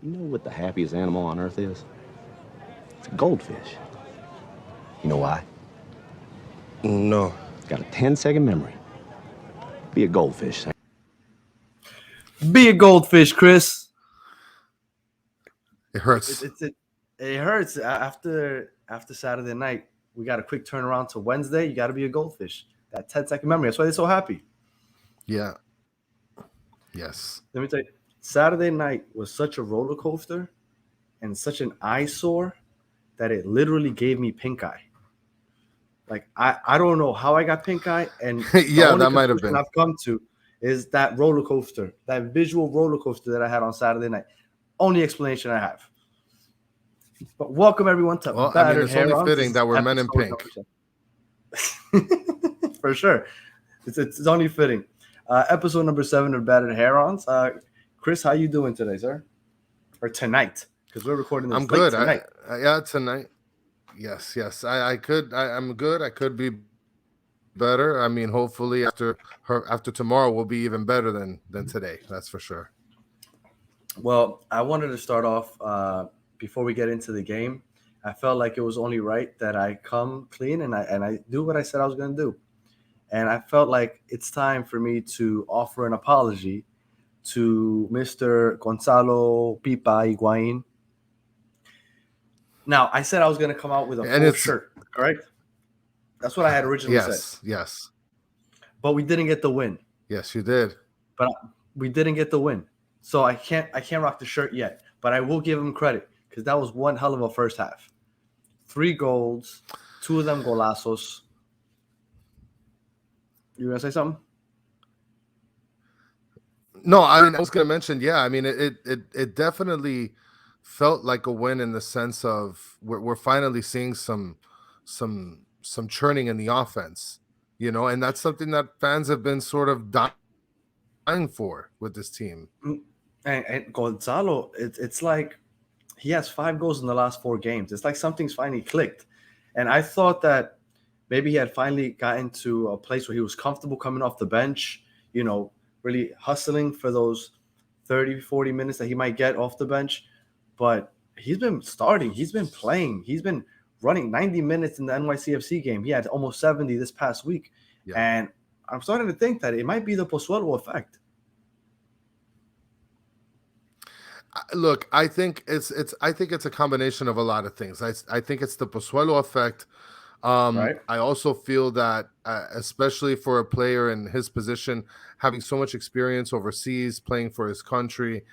You know what the happiest animal on earth is? It's a goldfish. You know why? No. It's got a 10-second memory. Be a goldfish. Be a goldfish, Chris. It hurts. It hurts after Saturday night. We got a quick turnaround to Wednesday. You got to be a goldfish. That 10-second memory. That's why they're so happy. Yeah. Yes. Let me tell you, Saturday night was such a roller coaster and such an eyesore that it literally gave me pink eye. Like I don't know how I got pink eye, and Yeah, that might have been. I've come to is that roller coaster, that visual roller coaster that I had on Saturday night. Only explanation I have. But welcome everyone to Battered it's Herons. only fitting that we're men in pink. For sure. It's only fitting. Episode number 7 of Battered Herons. Chris, how you doing today, sir? Or tonight? Because we're recording this I'm good. Tonight. Tonight. Yes. I'm good. I could be better. I mean, hopefully after tomorrow we'll be even better than today. That's for sure. Well, I wanted to start off before we get into the game. I felt like it was only right that I come clean and I do what I said I was going to do. And I felt like it's time for me to offer an apology to Mr. Gonzalo Pipa Higuain. Now, I said I was going to come out with a full shirt, correct? That's what I had originally said. Yes. But we didn't get the win. Yes, you did. But we didn't get the win. So I can't rock the shirt yet. But I will give him credit because that was one hell of a first half. 3 goals, 2 of them golazos. You gonna say something? No, I was gonna mention, it definitely felt like a win in the sense of we're finally seeing some churning in the offense, and that's something that fans have been sort of dying for with this team. And Gonzalo, it's like he has 5 goals in the last 4 games. It's like something's finally clicked. And I thought that maybe he had finally gotten to a place where he was comfortable coming off the bench, really hustling for those 30, 40 minutes that he might get off the bench. But he's been starting. He's been playing. He's been running 90 minutes in the NYCFC game. He had almost 70 this past week. Yeah. And I'm starting to think that it might be the Pozuelo effect. Look, I think it's a combination of a lot of things. I think it's the Pozuelo effect. Right. I also feel that, especially for a player in his position, having so much experience overseas, playing for his country,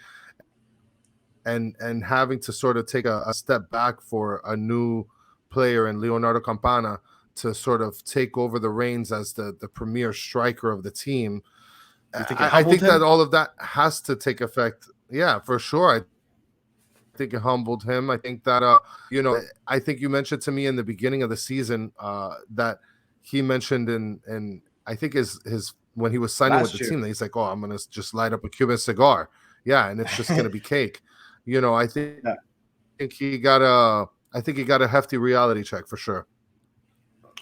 and having to sort of take a step back for a new player in Leonardo Campana to sort of take over the reins as the premier striker of the team. I think that all of that has to take effect. Yeah, for sure. I think it humbled him. I think that, I think you mentioned to me in the beginning of the season that he mentioned in I think his when he was signing with the team, that he's like, oh, I'm going to just light up a Cuban cigar. Yeah, and it's just going to be cake. I think he got a hefty reality check for sure.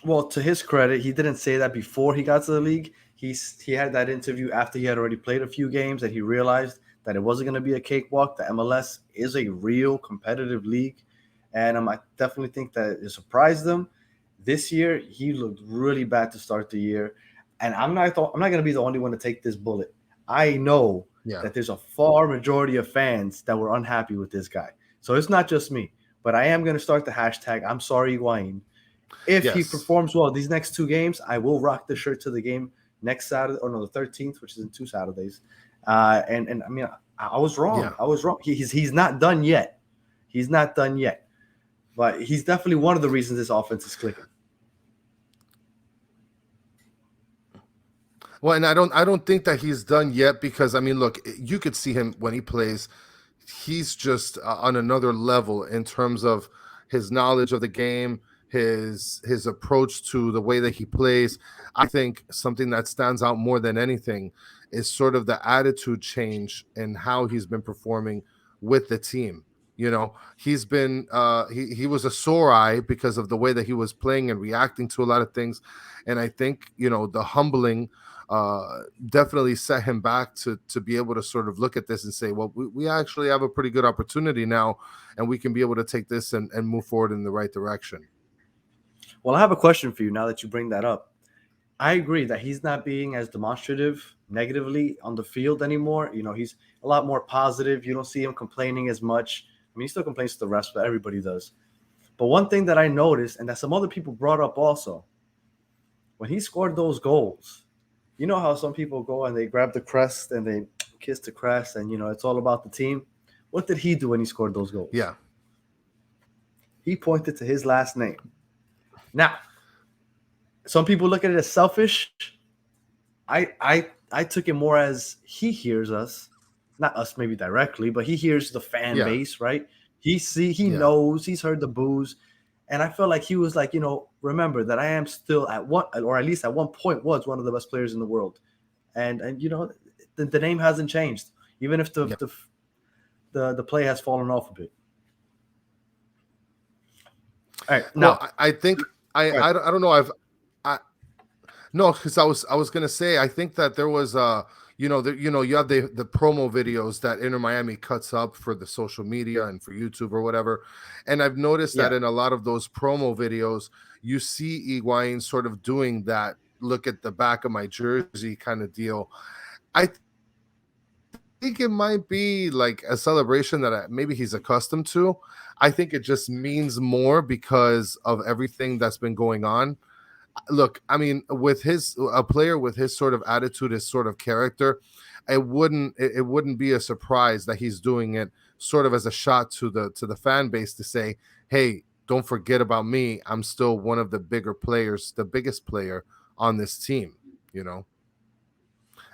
Well, to his credit, he didn't say that before he got to the league. He had that interview after he had already played a few games that he realized that it wasn't going to be a cakewalk. The MLS is a real competitive league. And I definitely think that it surprised him. This year, he looked really bad to start the year. And I'm not going to be the only one to take this bullet. I know that there's a far majority of fans that were unhappy with this guy. So it's not just me. But I am going to start the hashtag, I'm sorry, Higuain. If he performs well these next 2 games, I will rock the shirt to the game next Saturday, or no, the 13th, which is in 2 Saturdays. And I mean, I was wrong. Yeah. I was wrong. He's not done yet. He's not done yet. But he's definitely one of the reasons this offense is clicking. Well, and I don't think that he's done yet because, I mean, look, you could see him when he plays. He's just on another level in terms of his knowledge of the game, his approach to the way that he plays. I think something that stands out more than anything is sort of the attitude change and how he's been performing with the team. He's been he was a sore eye because of the way that he was playing and reacting to a lot of things. And I think, the humbling definitely set him back to be able to sort of look at this and say, well, we actually have a pretty good opportunity now, and we can be able to take this and move forward in the right direction. Well, I have a question for you now that you bring that up. I agree that he's not being as demonstrative negatively on the field anymore. He's a lot more positive. You don't see him complaining as much. I mean, he still complains to the rest, but everybody does. But one thing that I noticed, and that some other people brought up also, when he scored those goals, you know how some people go and they grab the crest and they kiss the crest and, it's all about the team. What did he do when he scored those goals? Yeah. He pointed to his last name. Now, some people look at it as selfish. I took it more as he hears us, not us maybe directly, but he hears the fan base, right? He knows, he's heard the boos, and I felt like he was like, remember that I am still at least at one point was one of the best players in the world, and the name hasn't changed, even if the play has fallen off a bit. All right, now I think I don't know. No, because I was gonna say, I think that there was you have the promo videos that Inter Miami cuts up for the social media and for YouTube or whatever, and I've noticed that in a lot of those promo videos, you see Higuaín sort of doing that look at the back of my jersey kind of deal. I think it might be like a celebration that maybe he's accustomed to. I think it just means more because of everything that's been going on. Look, I mean, with a player with his sort of attitude, his sort of character, it wouldn't be a surprise that he's doing it sort of as a shot to the fan base to say, hey, don't forget about me. I'm still one of the bigger players, the biggest player on this team.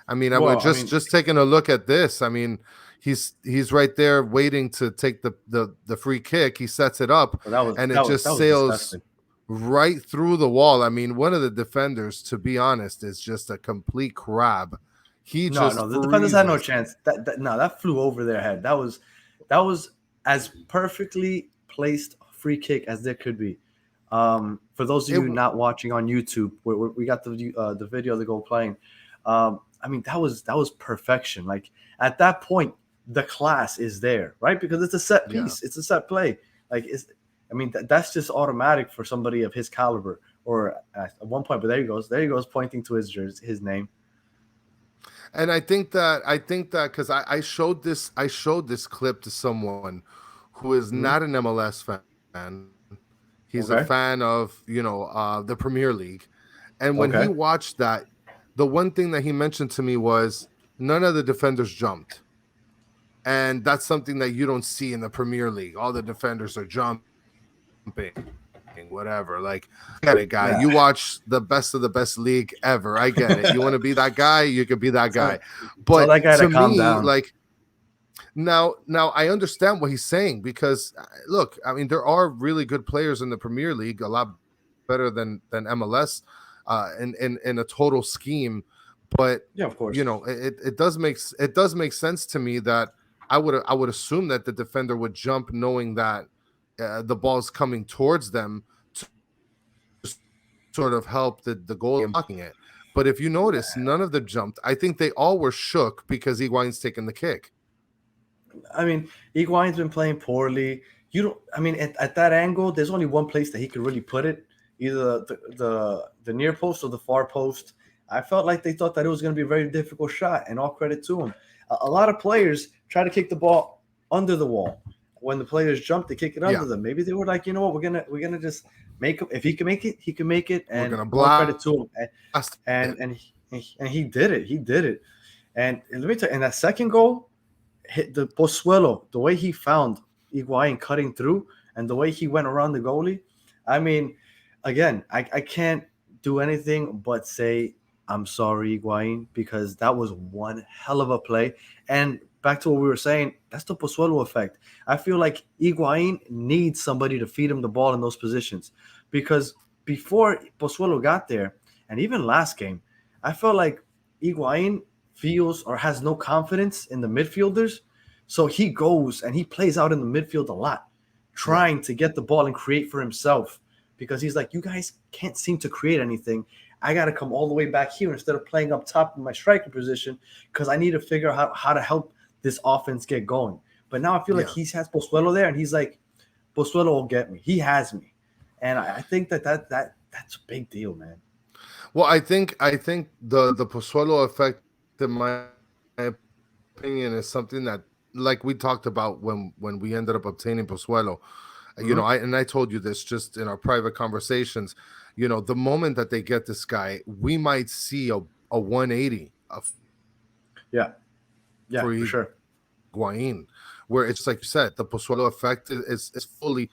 I mean, just taking a look at this. I mean, he's right there waiting to take the free kick. He sets it up, and it just sails disgusting. Right through the wall. I mean, one of the defenders, to be honest, is just a complete crab. The defenders had no chance. That flew over their head. That was as perfectly placed free kick as there could be. For those of you not watching on YouTube, we got the video of the goal playing. I mean, that was perfection. Like at that point, the class is there, right? Because it's a set piece. It's a set play. That's just automatic for somebody of his caliber, or at one point. But there he goes, pointing to his name. And I think that because I showed this clip to someone who is not an MLS fan. He's a fan of the Premier League, and when he watched that, the one thing that he mentioned to me was none of the defenders jumped, and that's something that you don't see in the Premier League. All the defenders are jumping. Whatever, like, I get it, guy. Yeah. You watch the best of the best league ever. I get it. You want to be that guy, you can be that guy. But that guy to me, like, now I understand what he's saying, because look, I mean, there are really good players in the Premier League, a lot better than MLS, in a total scheme. But of course, it does make sense to me that I would assume that the defender would jump knowing that the ball's coming towards them to sort of help the goalie blocking it. But if you notice, none of them jumped. I think they all were shook because Higuaín's taking the kick. I mean, Higuaín's been playing poorly. At that angle, there's only one place that he could really put it, either the near post or the far post. I felt like they thought that it was going to be a very difficult shot, and all credit to him. A lot of players try to kick the ball under the wall. When the players jump, they kick it under them. Maybe they were like, we're gonna just make him. If he can make it, he can make it. And we're gonna block. Credit to him. And he did it. He did it. And let me tell you, in that second goal, hit the Pozuelo, the way he found Higuaín cutting through, and the way he went around the goalie. I mean, again, I can't do anything but say I'm sorry, Higuaín, because that was one hell of a play. And back to what we were saying, that's the Pozuelo effect. I feel like Higuaín needs somebody to feed him the ball in those positions, because before Pozuelo got there, and even last game, I felt like Higuaín feels or has no confidence in the midfielders, so he goes and he plays out in the midfield a lot, trying to get the ball and create for himself, because he's like, you guys can't seem to create anything. I got to come all the way back here instead of playing up top in my striker position because I need to figure out how to help this offense get going. But now I feel like he has Pozuelo there, and he's like, Pozuelo will get me. He has me, and I think that's a big deal, man. Well, I think the Pozuelo effect, in my opinion, is something that, like we talked about when we ended up obtaining Pozuelo. You know, I told you this just in our private conversations. You know, the moment that they get this guy, we might see a 180 for sure. Higuain, where it's like you said, the Pozuelo effect is fully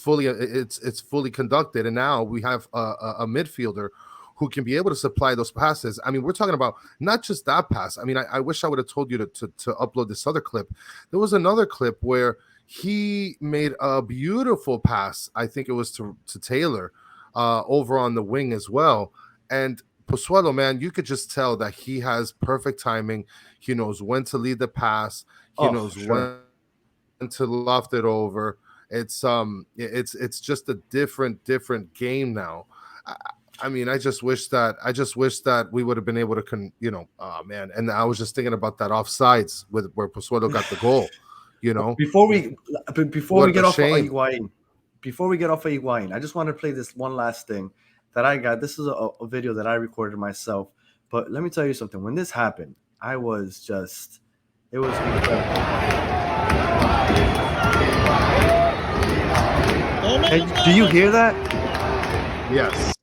it's fully conducted, and now we have a midfielder who can be able to supply those passes. I mean, we're talking about not just that pass. I mean, I wish I would have told you to upload this other clip. There was another clip where he made a beautiful pass. I think it was to Taylor over on the wing as well. And Pozuelo, man, you could just tell that he has perfect timing. He knows when to lead the pass. He knows when to loft it over. It's just a different game now. I mean, I just wish that we would have been able to man. And I was just thinking about that offsides where Pozuelo got the goal. You know, before we get off of Higuain, I just want to play this one last thing that I got. This is a video that I recorded myself. But let me tell you something. When this happened, it was incredible. Hey, do you hear that? Yes.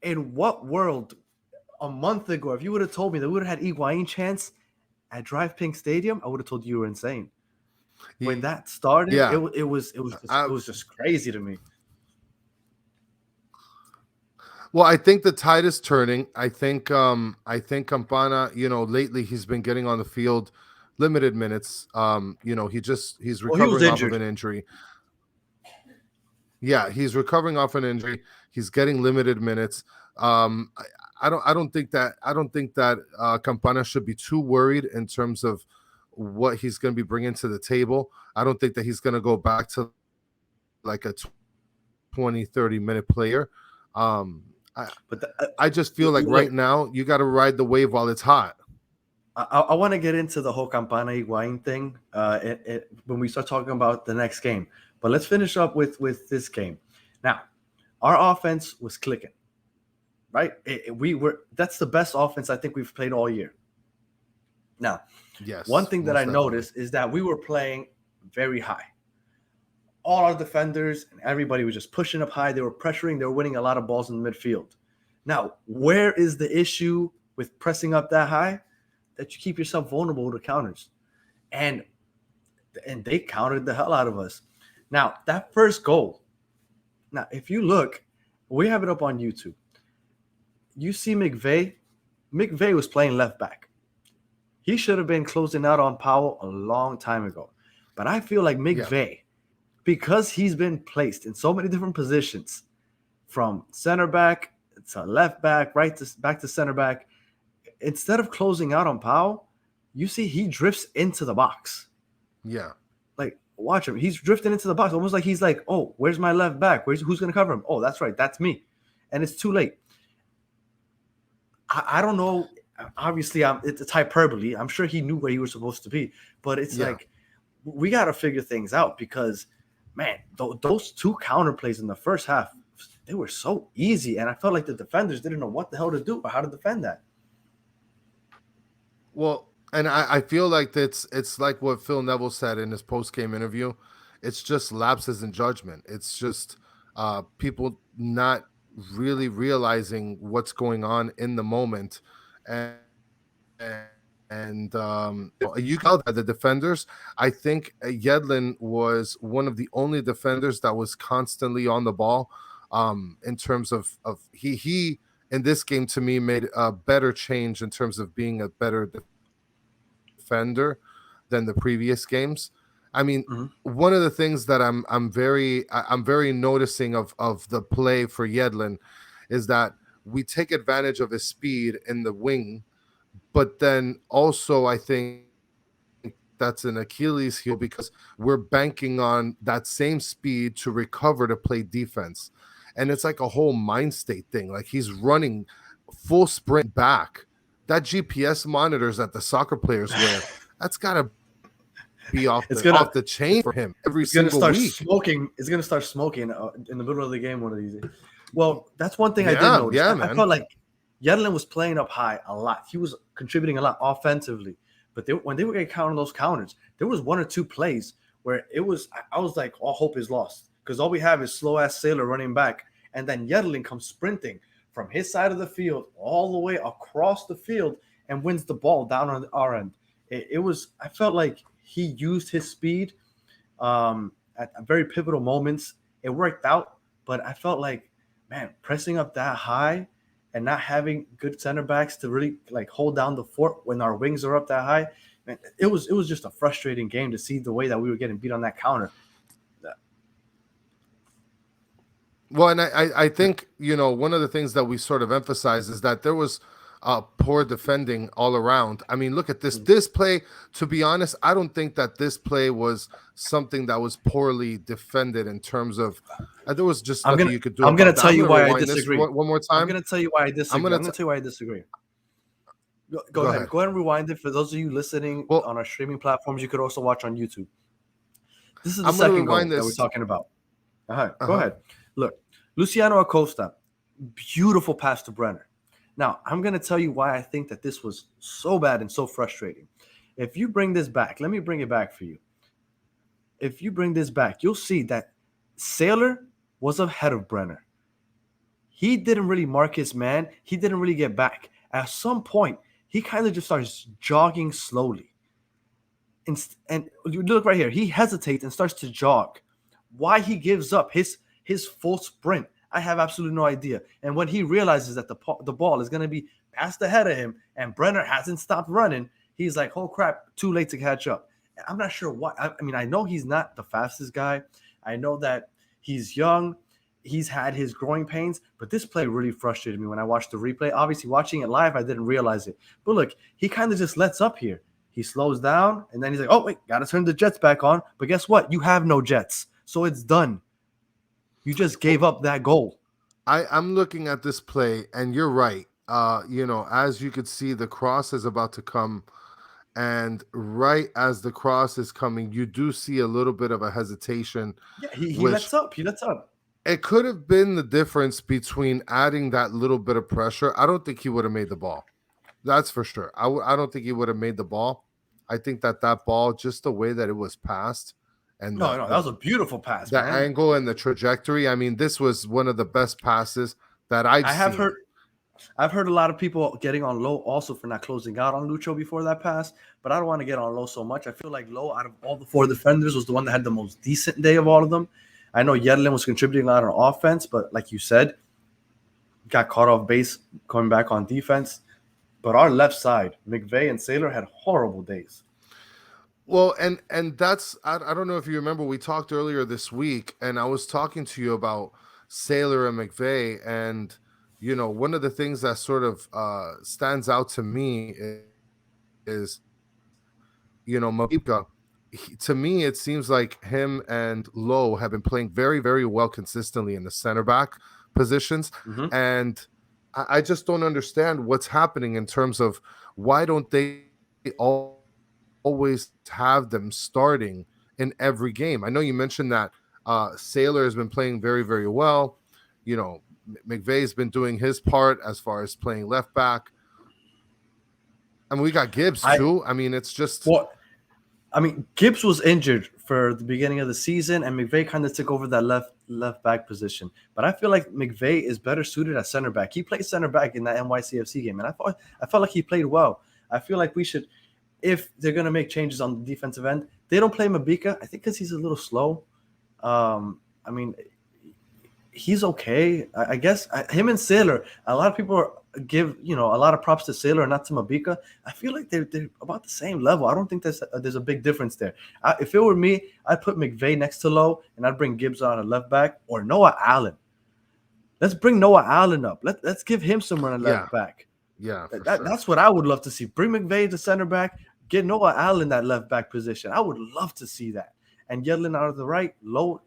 In what world, a month ago, if you would have told me that we would have had Higuain chance at Drive Pink Stadium, I would have told you were insane. When that started, it was just crazy to me. Well, I think the tide is turning. I think Campana, lately he's been getting on the field limited minutes. He's recovering off of an injury. Yeah, he's recovering off an injury. He's getting limited minutes. I don't think that Campana should be too worried in terms of what he's going to be bringing to the table. I don't think that he's going to go back to like a 20-30 minute player. I just feel like right now you got to ride the wave while it's hot. I want to get into the whole Campana Higuain thing when we start talking about the next game. But let's finish up with this game. Now, our offense was clicking. Right, that's the best offense I think we've played all year. Now, yes, one thing that I noticed is that we were playing very high. All our defenders and everybody was just pushing up high. They were pressuring. They were winning a lot of balls in the midfield. Now, where is the issue with pressing up that high? That you keep yourself vulnerable to counters, and they countered the hell out of us. Now, that first goal. Now, if you look, we have it up on YouTube. You see McVeigh was playing left back. He should have been closing out on Powell a long time ago. But I feel like McVeigh, because he's been placed in so many different positions, from center back to left back, back to center back, instead of closing out on Powell, you see he drifts into the box. Yeah. Like, watch him. He's drifting into the box, almost like he's like, oh, where's my left back? Who's going to cover him? Oh, that's right. That's me. And it's too late. I don't know. Obviously, it's hyperbole. I'm sure he knew where he was supposed to be. But it's like, we got to figure things out because, man, those two counter plays in the first half, they were so easy. And I felt like the defenders didn't know what the hell to do or how to defend that. Well, and I feel like it's like what Phil Neville said in his post-game interview. It's just lapses in judgment. It's just people not really realizing what's going on in the moment. And you tell that the defenders, I think Yedlin was one of the only defenders that was constantly on the ball. In terms of he in this game, to me, made a better change in terms of being a better defender than the previous games. I mean, one of the things that I'm very noticing of the play for Yedlin is that we take advantage of his speed in the wing, but then also I think that's an Achilles heel because we're banking on that same speed to recover to play defense. and it's like a whole mind state thing. Like he's running full sprint back. That GPS monitors that the soccer players wear, that's gotta be off the chain for him every single week. It's gonna start smoking in the middle of the game one of these days. Well, that's one thing I did notice. I felt like Yedlin was playing up high a lot. He was contributing a lot offensively, but when they were getting counted those counters, there was one or two plays where I was like, all hope is lost, because all we have is slow ass Sailor running back, and then Yedlin comes sprinting from his side of the field all the way across the field and wins the ball down on our end. I felt like he used his speed at very pivotal moments. It worked out, but I felt like, man, pressing up that high and not having good center backs to really like hold down the fort when our wings are up that high, man, it was just a frustrating game to see the way that we were getting beat on that counter. Well, and I think, one of the things that we sort of emphasize is that there was poor defending all around. I mean, look at this. This play, to be honest, I don't think that this play was something that was poorly defended in terms of there was just nothing you could do. I'm going to tell you why I disagree. One more time. I'm going to tell you why I disagree. I'm going to tell you why I disagree. Go ahead. Go ahead and rewind it. For those of you listening on our streaming platforms, you could also watch on YouTube. This is the second goal that we're talking about. Go ahead. Look, Luciano Acosta, beautiful pass to Brenner. Now, I'm going to tell you why I think that this was so bad and so frustrating. If you bring this back, let me bring it back for you. If you bring this back, you'll see that Sailor was ahead of Brenner. He didn't really mark his man. He didn't really get back. At some point, he kind of just starts jogging slowly. And you look right here. He hesitates and starts to jog. Why he gives up his full sprint, I have absolutely no idea. And when he realizes that the ball is going to be passed ahead of him and Brenner hasn't stopped running, he's like, oh, crap, too late to catch up. I'm not sure why. I mean, I know he's not the fastest guy. I know that he's young. He's had his growing pains, but this play really frustrated me when I watched the replay. Obviously, watching it live, I didn't realize it. But look, he kind of just lets up here. He slows down, and then he's like, oh, wait, got to turn the jets back on. But guess what? You have no jets, so it's done. You just gave up that goal. I'm looking at this play, and you're right. As you could see, the cross is about to come, and right as the cross is coming, you do see a little bit of a hesitation. Yeah, he lets up. He lets up. It could have been the difference between adding that little bit of pressure. I don't think he would have made the ball. That's for sure. I don't think he would have made the ball. I think that ball, just the way that it was passed, and that was a beautiful pass. The angle and the trajectory. I mean, this was one of the best passes that I've seen. I've heard a lot of people getting on Low also for not closing out on Lucho before that pass, but I don't want to get on Low so much. I feel like Low, out of all the four defenders, was the one that had the most decent day of all of them. I know Yedlin was contributing a lot on offense, but like you said, got caught off base coming back on defense. But our left side, McVay and Sailor, had horrible days. Well, and that's I don't know if you remember, we talked earlier this week, and I was talking to you about Sailor and McVay, and one of the things that sort of stands out to me is Mabika. To me, it seems like him and Lowe have been playing very, very well consistently in the center back positions, and I just don't understand what's happening in terms of why don't they always have them starting in every game. I know you mentioned that Sailor has been playing very, very well. McVay's been doing his part as far as playing left back. I mean, we got Gibbs too. I mean, it's just... Gibbs was injured for the beginning of the season, and McVay kind of took over that left back position. But I feel like McVay is better suited at center back. He played center back in that NYCFC game, and I felt like he played well. I feel like we should, if they're going to make changes on the defensive end, they don't play Mabika, I think because he's a little slow. He's okay. I guess him and Sailor, a lot of people give a lot of props to Sailor and not to Mabika. I feel like they're about the same level. I don't think there's a big difference there. If it were me, I'd put McVay next to Lowe, and I'd bring Gibbs on a left back, or Noah Allen. Let's bring Noah Allen up. Let's give him some run at left back. Yeah, that's what I would love to see. Bring McVay to center back, get Noah Allen that left back position. I would love to see that. And Yedlin out of the right, Lowe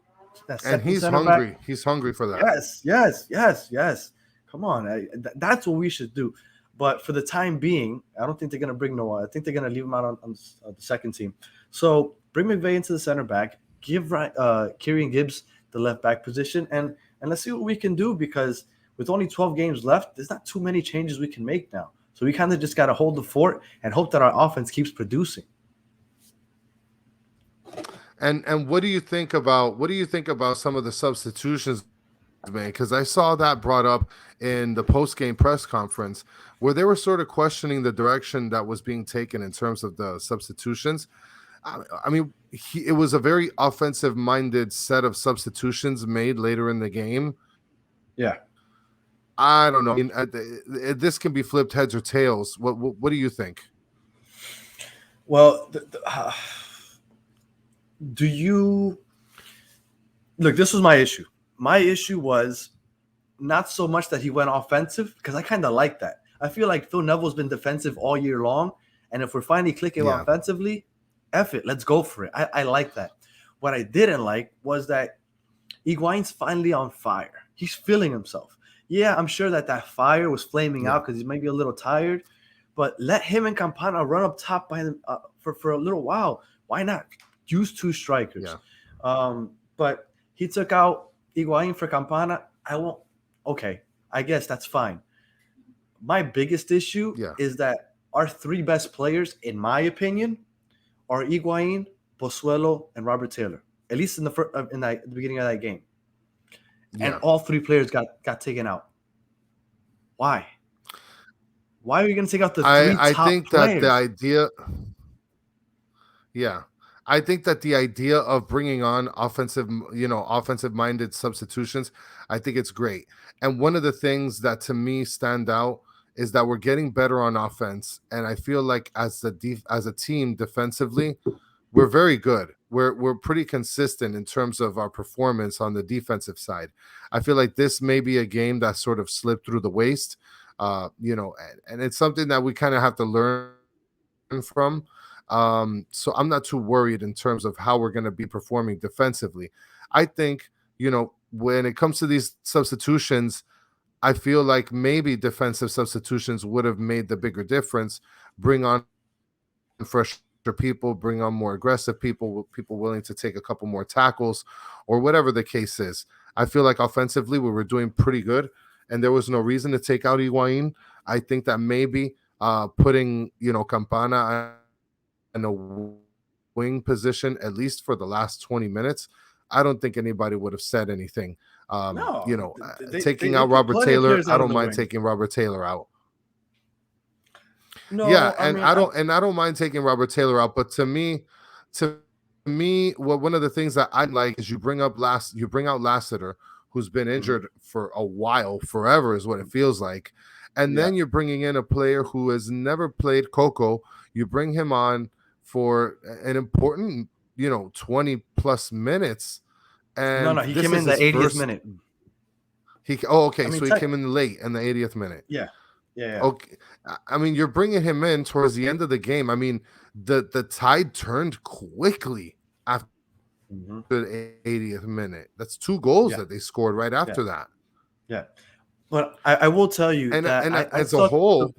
that And second he's center back. hungry. He's hungry for that. Yes. Come on, that's what we should do. But for the time being, I don't think they're gonna bring Noah. I think they're gonna leave him out on the second team. So bring McVay into the center back. Give Kieran Gibbs the left back position, and let's see what we can do, because with only 12 games left, there's not too many changes we can make now. So we kind of just got to hold the fort and hope that our offense keeps producing. And what do you think about some of the substitutions, man? Because I saw that brought up in the post-game press conference where they were sort of questioning the direction that was being taken in terms of the substitutions. I mean, it was a very offensive-minded set of substitutions made later in the game. Yeah. I don't know. I mean, this can be flipped heads or tails. What do you think? Well, do you look? This was my issue. My issue was not so much that he went offensive, because I kind of like that. I feel like Phil Neville's been defensive all year long, and if we're finally clicking offensively, F it, let's go for it. I like that. What I didn't like was that Higuain's finally on fire. He's feeling himself. Yeah, I'm sure that fire was flaming out because he's maybe a little tired, but let him and Campana run up top by them for a little while. Why not use two strikers? Yeah. But he took out Higuain for Campana. Okay, I guess that's fine. My biggest issue is that our three best players, in my opinion, are Higuain, Pozuelo, and Robert Taylor. At least in the beginning of that game. And all three players got taken out. Why? Why are you going to take out the three top players? I think that the idea I think that the idea of bringing on offensive-minded substitutions, I think it's great. And one of the things that to me stand out is that we're getting better on offense, and I feel like as a team defensively, we're very good. We're pretty consistent in terms of our performance on the defensive side. I feel like this may be a game that sort of slipped through the waist, and it's something that we kind of have to learn from. So I'm not too worried in terms of how we're going to be performing defensively. I think, when it comes to these substitutions, I feel like maybe defensive substitutions would have made the bigger difference. Bring on fresh people, bring on more aggressive people willing to take a couple more tackles, or whatever the case is. I feel like offensively we were doing pretty good, and there was no reason to take out Higuain. I think that maybe putting Campana in a wing position, at least for the last 20 minutes, I don't think anybody would have said anything. Taking out Robert Taylor, I don't mind taking Robert Taylor out. No, I don't mind taking Robert Taylor out, but to me, one of the things that I like is you bring out Lassiter, who's been injured for a while, forever is what it feels like, and then you're bringing in a player who has never played Coco. You bring him on for an important, 20 plus minutes, and he came in the 80th minute. So he came in late in the 80th minute. Yeah. Okay. I mean, you're bringing him in towards the end of the game. I mean, the tide turned quickly after the 80th minute. That's 2 goals that they scored right after that. Yeah. But I will tell you as a whole.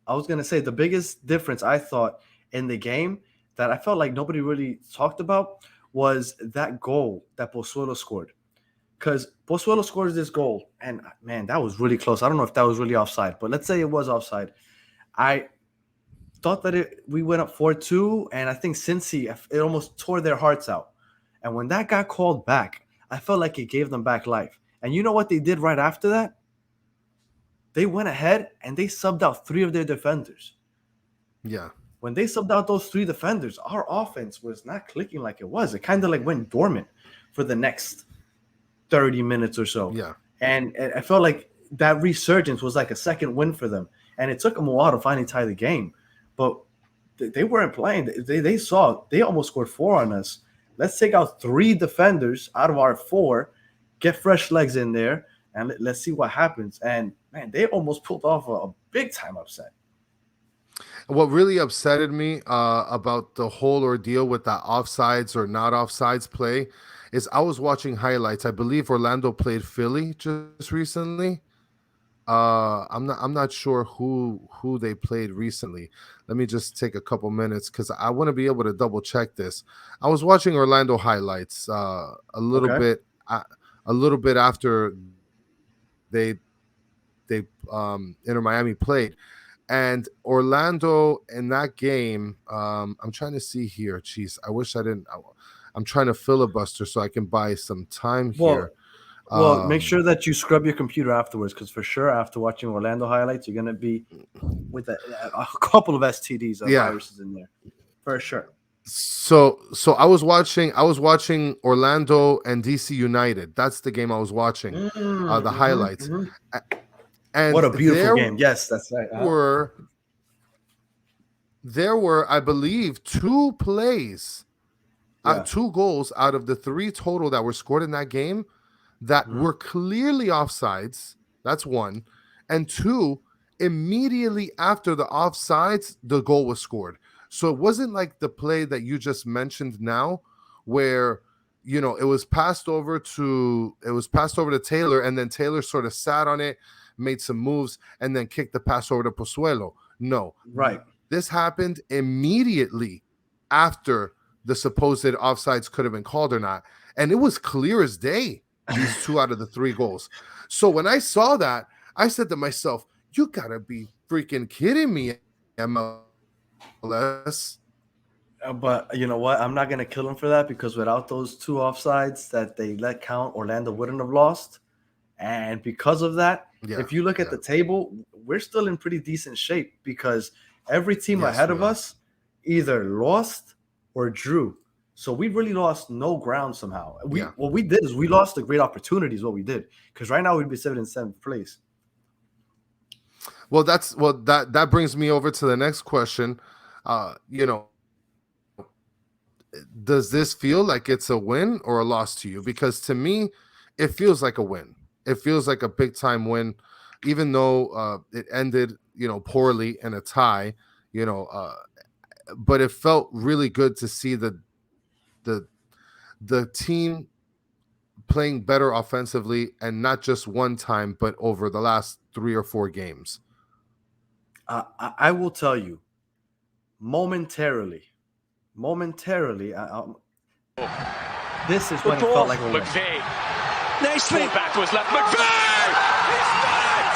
I was going to say the biggest difference I thought in the game that I felt like nobody really talked about was that goal that Pozuelo scored. Because Pozuelo scores this goal, and man, that was really close. I don't know if that was really offside, but let's say it was offside. I thought that we went up 4-2, and I think Cincy, it almost tore their hearts out. And when that got called back, I felt like it gave them back life. And you know what they did right after that? They went ahead and they subbed out 3 of their defenders. Yeah. When they subbed out those 3 defenders, our offense was not clicking like it was. It kind of like went dormant for the next 30 minutes or so. Yeah. And I felt like that resurgence was like a second win for them. And it took them a while to finally tie the game. But they weren't playing. They almost scored 4 on us. Let's take out 3 defenders out of our 4, get fresh legs in there, and let's see what happens. And, man, they almost pulled off a big-time upset. What really upsetted me about the whole ordeal with that offsides or not offsides play is I was watching highlights. I believe Orlando played Philly just recently. I'm not sure who they played recently. Let me just take a couple minutes because I want to be able to double check this. I was watching Orlando highlights Okay. a little bit after they Inter Miami played. And Orlando in that game, I'm trying to see here. Jeez, I wish I didn't. I'm trying to filibuster so I can buy some time here. Well, make sure Um, that you scrub your computer afterwards, because for sure, after watching Orlando highlights, you're gonna be with a couple of STDs, yeah. viruses in there, for sure. So I was watching Orlando and DC United. That's the game I was watching. The highlights, Mhm. A- and What a beautiful game! Yes, that's right. were there were I believe Yeah. 2 goals out of the 3 total that were scored in that game that Mhm. were clearly offsides. That's one. And 2, immediately after the offsides, the goal was scored. So it wasn't like the play that you just mentioned now, where it was passed over to Taylor, and then Taylor sort of sat on it, made some moves, and then kicked the pass over to Pozuelo. No, Right. this happened immediately after the supposed offsides could have been called or not. And it was clear as day, these 2 out of the 3 goals. So when I saw that, I said to myself, you gotta be freaking kidding me, MLS. But you know what? I'm not gonna kill him for that, because without those 2 offsides that they let count, Orlando wouldn't have lost. And because of that, Yeah, if you look at yeah. the table, we're still in pretty decent shape, because every team Yes, ahead we of are. us either lost or drew. So we really lost no ground somehow. Yeah. What we did is we lost a great opportunity, is what we did. Because right now we'd be sitting in 7th place. That brings me over to the next question. Uh, you know, does this feel like it's a win or a loss to you? Because to me, it feels like a win. It feels like a big time win, even though it ended, poorly in a tie. You know, but it felt really good to see the the team playing better offensively, and not just one time, but over the last 3 or 4 games. I will tell you, momentarily, this is Good when it ball. felt like a win. McVeigh. Nicely. Pulled back to his left. McVeigh! He's done it!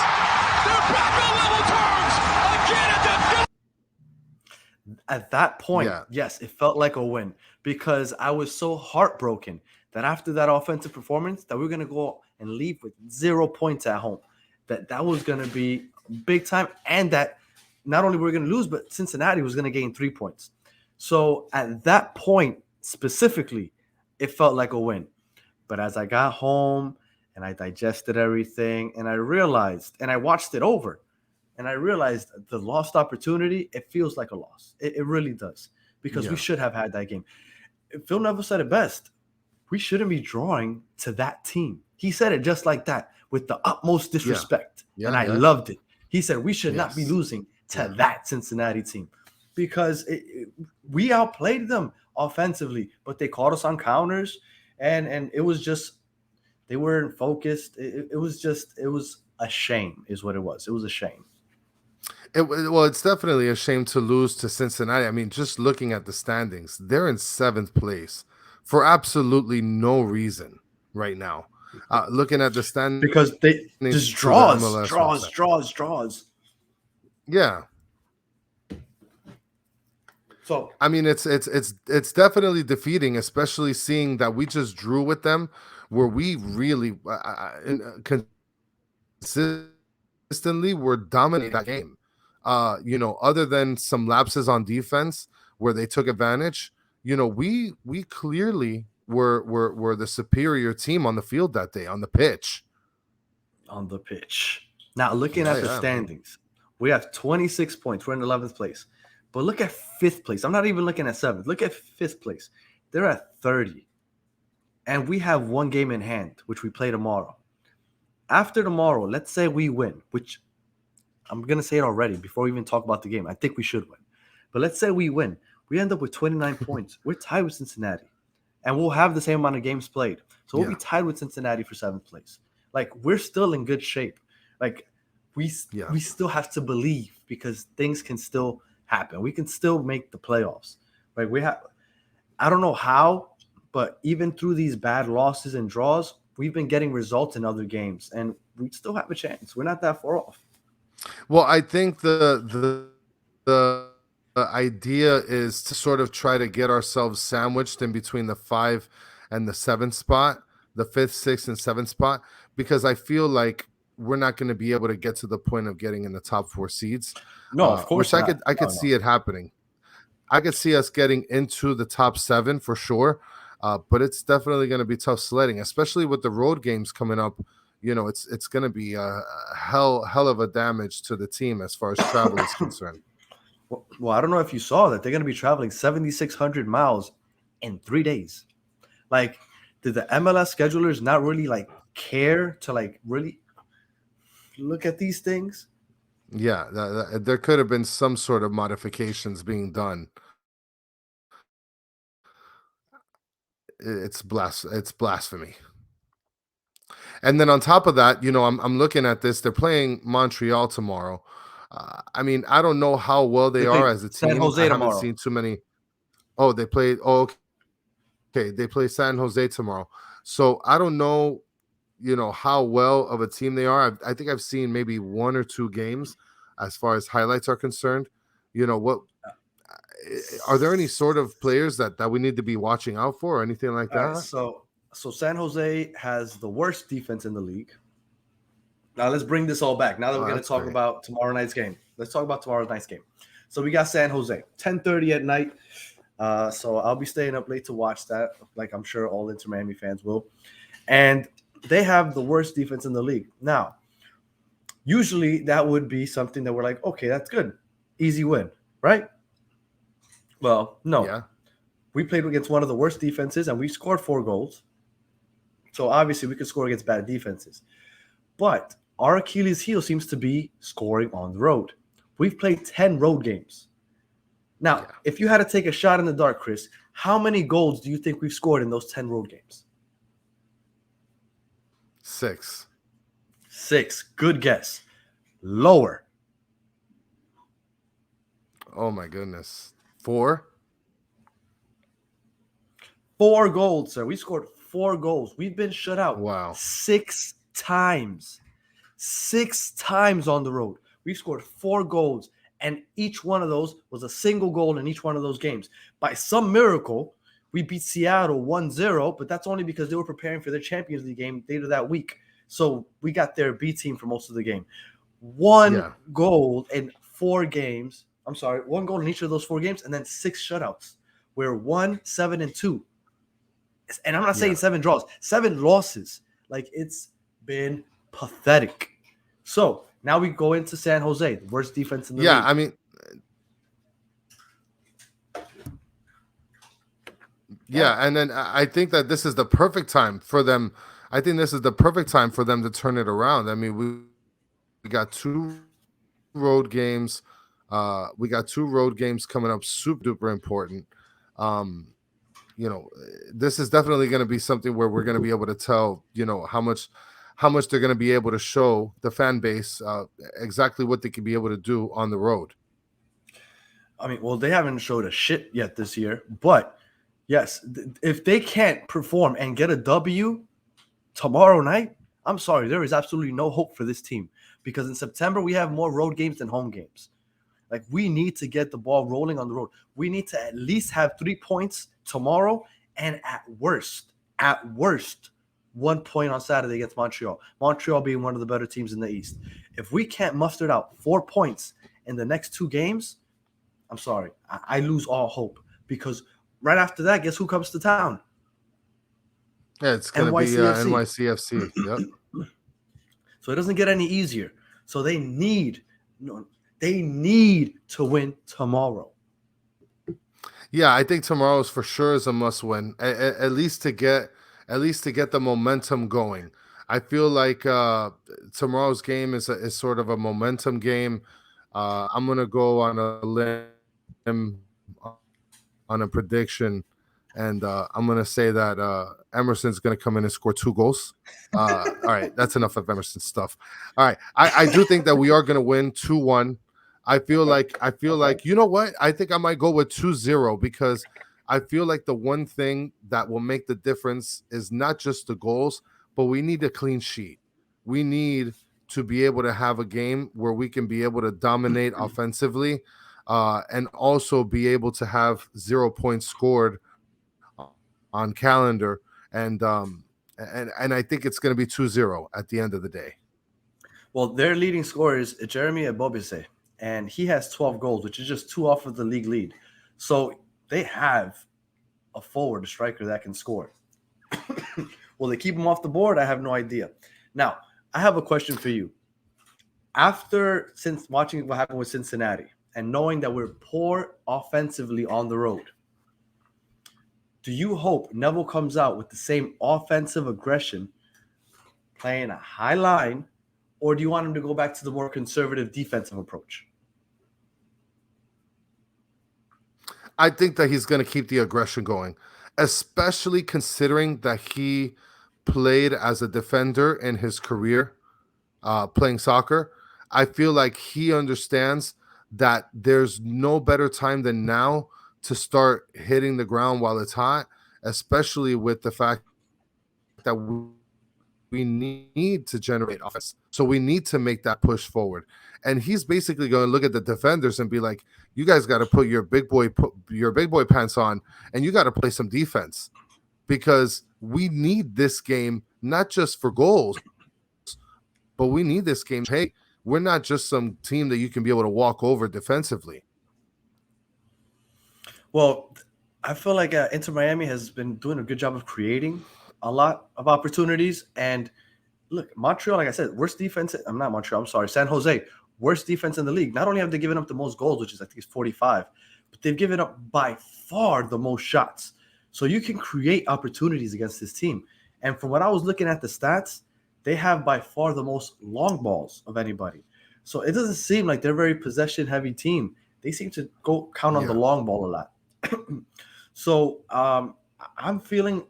They're back on level terms! Again at the... At that point, Yeah. yes, it felt like a win, because I was so heartbroken that after that offensive performance that we were going to go and leave with 0 points at home. That was going to be big time, and that not only were we going to lose, but Cincinnati was going to gain 3 points. So at that point specifically, it felt like a win. But as I got home and I digested everything, and I realized, and I watched it over, and I realized the lost opportunity, it feels like a loss. It really does, because we Yeah. should have had that game. Phil Neville said it best. We shouldn't be drawing to that team. He said it just like that, with the utmost disrespect. Yeah, And I yeah. loved it. He said we should not be Yes. losing to Yeah. that Cincinnati team, because we outplayed them offensively, but they caught us on counters, and it was just, they weren't focused. It was a shame, is what it was. It was a shame. It's definitely a shame to lose to Cincinnati. I mean, just looking at the standings, they're in 7th place for absolutely no reason right now. Looking at the standings Because they just through the draws, MLS draws, website. draws, draws. Yeah. So I mean, it's definitely defeating, especially seeing that we just drew with them, where we really consistently were dominating that game. Other than some lapses on defense where they took advantage, we clearly were the superior team on the field that day, on the pitch. on the pitch. Now, looking Yeah, at the yeah, man. standings, we have 26 points. We're in 11th place. But look at 5th place. I'm not even looking at 7th. Look at 5th place. They're at 30. And we have 1 game in hand, which we play tomorrow. After tomorrow, let's say we win, which I'm going to say it already before we even talk about the game. I think we should win. But let's say we win. We end up with 29 points. We're tied with Cincinnati. And we'll have the same amount of games played. So we'll be tied with Cincinnati for 7th place. Like, we're still in good shape. Like, we still have to believe because things can still happen. We can still make the playoffs. Like, I don't know how, but even through these bad losses and draws, we've been getting results in other games, and we still have a chance. We're not that far off. Well, I think the idea is to sort of try to get ourselves sandwiched in between the 5 and the 7th spot, the 5th, 6th, and 7th spot, because I feel like we're not going to be able to get to the point of getting in the top 4 seeds. No, of course which not. I could see it happening. I could see us getting into the top 7 for sure, but it's definitely going to be tough sledding, especially with the road games coming up. You know, it's going to be a hell of a damage to the team as far as travel is concerned. Well, I don't know if you saw that they're going to be traveling 7,600 miles in 3 days. Like, did the MLS schedulers not really like care to like really look at these things? Yeah, there could have been some sort of modifications being done. It's blasphemy. And then on top of that, you know, I'm looking at this. They're playing Montreal tomorrow. I mean, I don't know how well they are as a team. San Jose I tomorrow. haven't seen too many. Oh, they played. Oh, okay. They play San Jose tomorrow. So I don't know, you know, how well of a team they are. I think I've seen maybe 1 or 2 games as far as highlights are concerned. You know, what are there any sort of players that we need to be watching out for or anything like that? Right, so San Jose has the worst defense in the league. Now let's bring this all back. Now that we're going to talk about tomorrow night's game. Let's talk about tomorrow night's game. So we got San Jose, 10:30 at night. So I'll be staying up late to watch that, like I'm sure all Inter Miami fans will. And they have the worst defense in the league. Now, usually that would be something that we're like, okay, that's good. Easy win, right? Well, no. Yeah. We played against one of the worst defenses, and we scored 4 goals. So obviously we could score against bad defenses. But our Achilles heel seems to be scoring on the road. We've played 10 road games. Now, if you had to take a shot in the dark, Chris, how many goals do you think we've scored in those 10 road games? 6. 6. Good guess. Lower. Oh my goodness. 4. 4 goals, sir. We scored 4 goals. We've been shut out. Wow. 6 times. 6 times on the road. We scored 4 goals, and each one of those was a single goal in each one of those games. By some miracle, we beat Seattle 1-0, but that's only because they were preparing for their Champions League game later that week. So we got their B team for most of the game. 1 goal in 4 games. I'm sorry, 1 goal in each of those 4 games, and then 6 shutouts. We're 1, 7, and 2. And I'm not saying 7 draws, 7 losses. Like, it's been pathetic. So now we go into San Jose, the worst defense in the league. I mean, and then I think that this is the perfect time for them. I think this is the perfect time for them to turn it around. I mean, we got 2 road games. We got 2 road games coming up, super duper important. You know, this is definitely going to be something where we're going to be able to tell, you know, how much they're going to be able to show the fan base exactly what they can be able to do on the road. I mean, well, they haven't showed a shit yet this year, but yes, if they can't perform and get a W tomorrow night, I'm sorry, there is absolutely no hope for this team because in September we have more road games than home games. Like, we need to get the ball rolling on the road. We need to at least have 3 points tomorrow, and at worst, 1 point on Saturday against Montreal. Montreal being one of the better teams in the East. If we can't muster out 4 points in the next 2 games, I'm sorry, I lose all hope because right after that, guess who comes to town? Yeah, it's going to be NYCFC. Yep. So it doesn't get any easier. So they need to win tomorrow. Yeah, I think tomorrow is for sure is a must win. At least to get the momentum going. I feel like tomorrow's game is sort of a momentum game. I'm gonna go on a limb on a prediction, and I'm gonna say that Emerson's gonna come in and score 2 goals. All right, that's enough of Emerson stuff. All right, I do think that we are gonna win 2-1. I feel like you know what? I think I might go with 2-0 because I feel like the one thing that will make the difference is not just the goals, but we need a clean sheet. We need to be able to have a game where we can be able to dominate offensively, and also be able to have 0 points scored on calendar. And I think it's going to be 2-0 at the end of the day. Well, their leading scorer is Jeremy Ebobisse, and he has 12 goals, which is just 2 off of the league lead. So they have a forward, a striker that can score. Will they keep him off the board? I have no idea. Now, I have a question for you. Since watching what happened with Cincinnati and knowing that we're poor offensively on the road, do you hope Neville comes out with the same offensive aggression, playing a high line, or do you want him to go back to the more conservative defensive approach? I think that he's going to keep the aggression going, especially considering that he played as a defender in his career playing soccer. I feel like he understands that there's no better time than now to start hitting the ground while it's hot, especially with the fact that we need to generate offense. So we need to make that push forward. And he's basically going to look at the defenders and be like, you guys got to put your big boy pants on, and you got to play some defense, because we need this game, not just for goals, but we need this game. Hey, we're not just some team that you can be able to walk over defensively. Well, I feel like Inter Miami has been doing a good job of creating a lot of opportunities. And look, Montreal, like I said, worst defense. I'm not Montreal. I'm sorry. San Jose, worst defense in the league. Not only have they given up the most goals, which is I think it's 45, but they've given up by far the most shots. So you can create opportunities against this team. And from what I was looking at the stats, they have by far the most long balls of anybody. So it doesn't seem like they're a very possession-heavy team. They seem to go count on the long ball a lot. So I'm feeling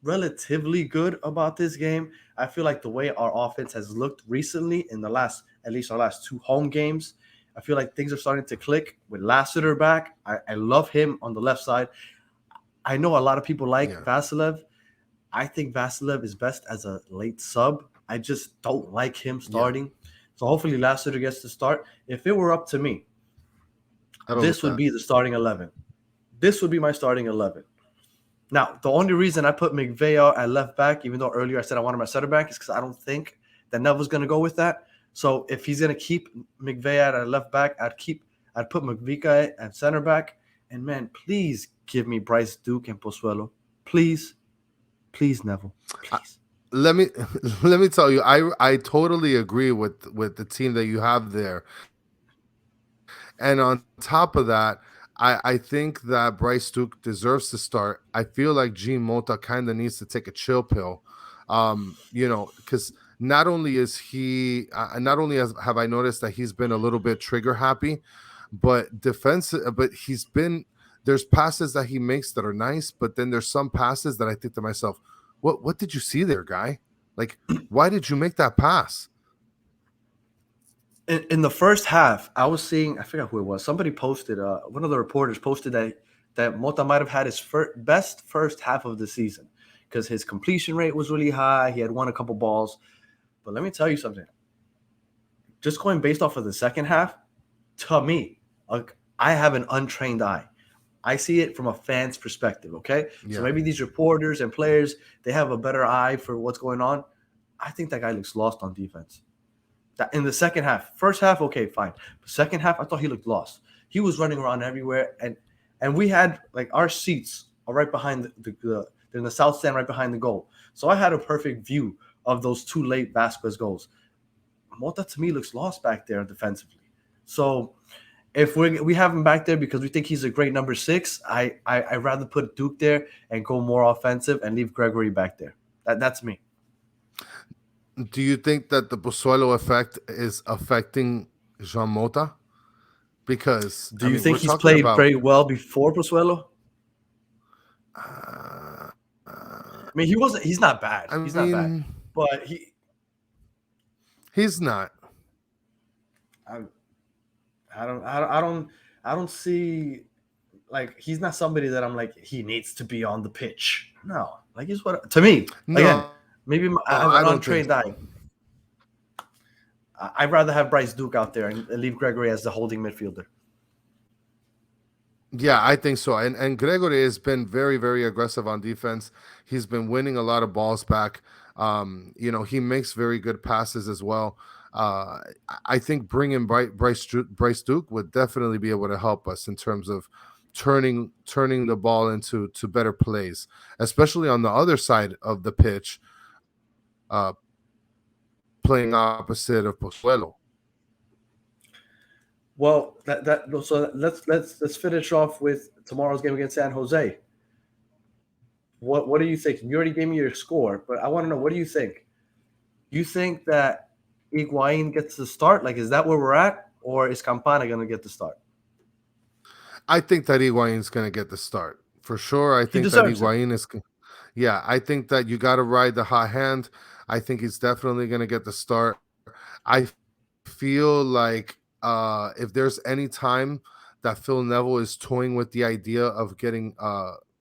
relatively good about this game. I feel like the way our offense has looked recently in at least our last 2 home games, I feel like things are starting to click with Lassiter back. I love him on the left side. I know a lot of people like Vasilev. I think Vasilev is best as a late sub. I just don't like him starting. So hopefully Lassiter gets to start. If it were up to me, this would be the starting 11. This would be my starting 11. Now, the only reason I put McVeigh at left back, even though earlier I said I wanted my center back, is because I don't think that Neville's going to go with that. So if he's going to keep McVeigh at left back, I'd put McVica at center back. And man, please give me Bryce Duke and Pozuelo. Please, Neville. Please. Let me tell you, I totally agree with the team that you have there. And on top of that, I think that Bryce Duke deserves to start. I feel like Jean Mota kind of needs to take a chill pill, because not only have I noticed that he's been a little bit trigger happy, but there's passes that he makes that are nice, but then there's some passes that I think to myself, what did you see there, guy? Like, why did you make that pass? In the first half, I was seeing, I forgot who it was. Somebody posted, one of the reporters posted that Mota might have had his best first half of the season because his completion rate was really high. He had won a couple balls. But let me tell you something. Just going based off of the second half, to me, I have an untrained eye. I see it from a fan's perspective, okay? Yeah. So maybe these reporters and players, they have a better eye for what's going on. I think that guy looks lost on defense. That in the second half. First half, okay, fine. But second half, I thought he looked lost. He was running around everywhere, and we had, like, our seats are right behind they're in the south stand right behind the goal. So I had a perfect view of those 2 late Vasquez goals. Mota, to me, looks lost back there defensively. So if we have him back there because we think he's a great number 6, I'd rather put Duke there and go more offensive and leave Gregory back there. That's me. Do you think that the Pozuelo effect is affecting Jean Mota? Because Do you think he's played very well before Pozuelo? Uh, I mean, he's not bad. He's not bad, but he's not. I don't see, like, he's not somebody that I'm like, he needs to be on the pitch. No, like, he's what to me. No, again, maybe I have an untrained eye. I'd rather have Bryce Duke out there and leave Gregory as the holding midfielder. Yeah, I think so. And Gregory has been very, very aggressive on defense. He's been winning a lot of balls back. He makes very good passes as well. I think bringing Bryce Duke would definitely be able to help us in terms of turning the ball into better plays, especially on the other side of the pitch, playing opposite of Pozuelo. Well, so let's finish off with tomorrow's game against San Jose. What do you think? You already gave me your score, but I want to know, what do you think? You think that Higuain gets the start? Like, is that where we're at, or is Campana going to get the start? I think that Higuain's going to get the start for sure. I think that Higuain is. Yeah, I think that you got to ride the hot hand. I think he's definitely going to get the start. I feel like if there's any time that Phil Neville is toying with the idea of getting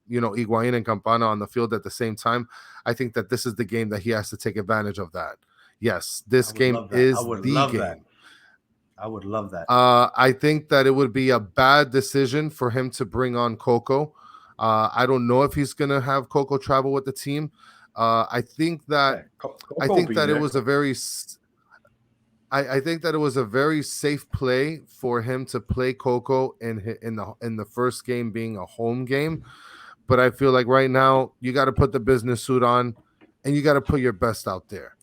Higuain and Campana on the field at the same time, I think that this is the game that he has to take advantage of that. Yes, this game is the game. I would love that. I think that it would be a bad decision for him to bring on Coco. I don't know if he's going to have Coco travel with the team. I think that it was a very I think that it was a very safe play for him to play Coco in the first game being a home game. But I feel like right now you got to put the business suit on and you got to put your best out there.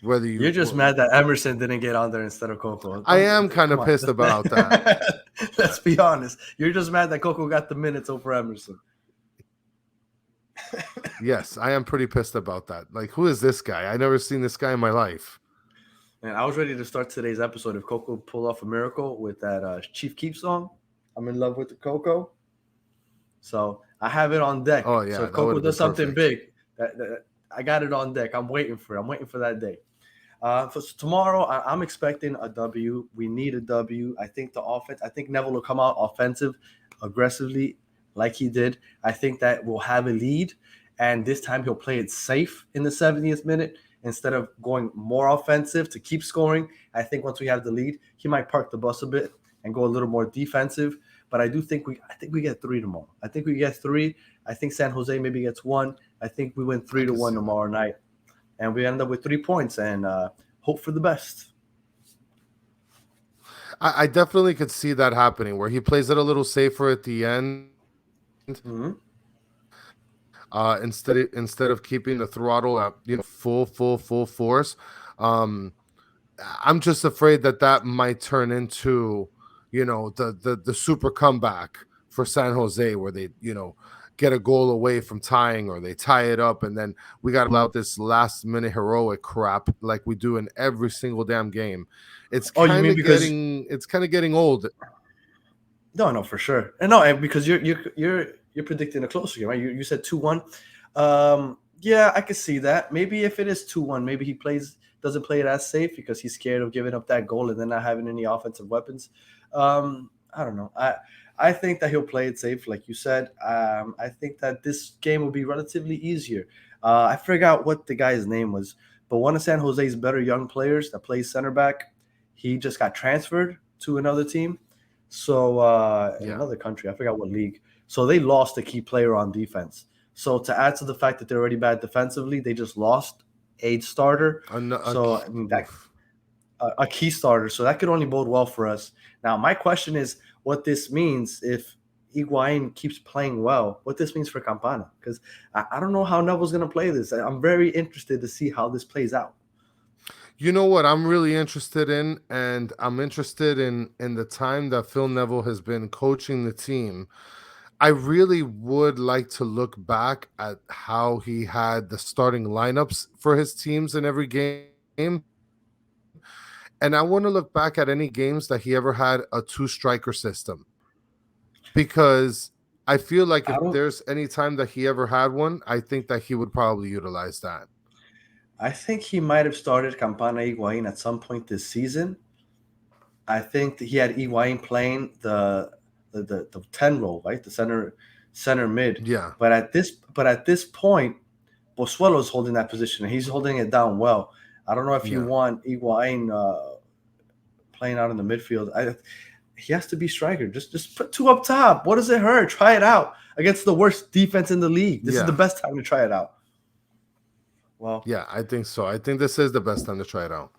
You're just mad that Emerson didn't get on there instead of Coco. I am kind of pissed about that. Let's be honest. You're just mad that Coco got the minutes over Emerson. Yes, I am pretty pissed about that. Like, who is this guy? I never seen this guy in my life. And I was ready to start today's episode if Coco pulled off a miracle with that Chief Keef song. I'm in love with the Coco. So I have it on deck. Oh, yeah. So if Coco does something big, I got it on deck. I'm waiting for it. I'm waiting for that day. For tomorrow, I'm expecting a W. We need a W. I think the offense, I think Neville will come out offensive, aggressively, like he did. I think that we'll have a lead, and this time he'll play it safe in the 70th minute instead of going more offensive to keep scoring. I think once we have the lead, he might park the bus a bit and go a little more defensive. But I think we get 3 tomorrow. I think we get 3. I think San Jose maybe gets 1. I think we win 3-1 tomorrow night. And we end up with 3 points and hope for the best. I definitely could see that happening, where he plays it a little safer at the end. Mm-hmm. Instead of keeping the throttle at full force. I'm just afraid that might turn into the super comeback for San Jose, where they get a goal away from tying, or they tie it up, and then we got to allow this last minute heroic crap like we do in every single damn game. It's kind of getting old. No, for sure. And no, because you're predicting a closer game, right? You said 2-1. Yeah, I could see that. Maybe if it is 2-1, maybe he doesn't play it as safe because he's scared of giving up that goal and then not having any offensive weapons. I don't know. I think that he'll play it safe, like you said. I think that this game will be relatively easier. I forgot what the guy's name was, but one of San Jose's better young players that plays center back, he just got transferred to another team. So in another country, I forgot what league. So they lost a key player on defense. So to add to the fact that they're already bad defensively, they just lost a starter. A key starter. So that could only bode well for us. Now, my question is what this means if Higuain keeps playing well, what this means for Campana. Because I don't know how Neville's going to play this. I'm very interested to see how this plays out. You know what I'm really interested in? And I'm interested in the time that Phil Neville has been coaching the team. I really would like to look back at how he had the starting lineups for his teams in every game. And I want to look back at any games that he ever had a 2-striker system, because I feel like if there's any time that he ever had one, I think that he would probably utilize that. I think he might have started Campana Higuain at some point this season. I think that he had Higuain playing the 10 role, right? The center mid. Yeah. But at this point, Pozuelo's holding that position, and he's holding it down well. I don't know if you want Higuain playing out in the midfield. He has to be striker. Just put 2 up top. What does it hurt? Try it out against the worst defense in the league. This is the best time to try it out. Well, yeah, I think so. I think this is the best time to try it out.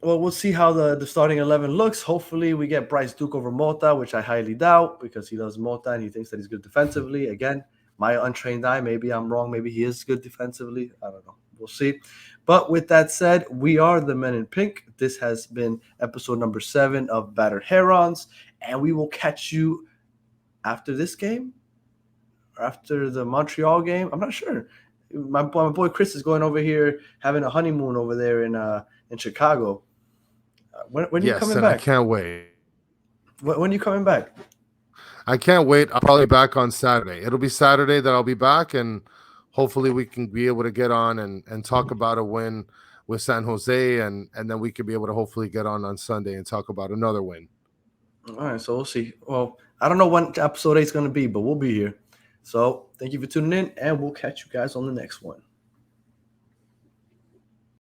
Well, we'll see how the starting 11 looks. Hopefully, we get Bryce Duke over Mota, which I highly doubt because he loves Mota and he thinks that he's good defensively. Again, my untrained eye, maybe I'm wrong. Maybe he is good defensively. I don't know. We'll see. But with that said, we are the Men in Pink. This has been episode number 7 of Battered Herons, and we will catch you after this game or after the Montreal game. I'm not sure. My boy Chris is going over here having a honeymoon over there in Chicago. When are you coming back? I can't wait. When are you coming back? I can't wait. I'll probably be back on Saturday. It'll be Saturday that I'll be back, and hopefully we can be able to get on and talk about a win with San Jose, and then we could be able to hopefully get on Sunday and talk about another win. All right, so we'll see. Well, I don't know when episode 8 is going to be, but we'll be here. So thank you for tuning in, and we'll catch you guys on the next one.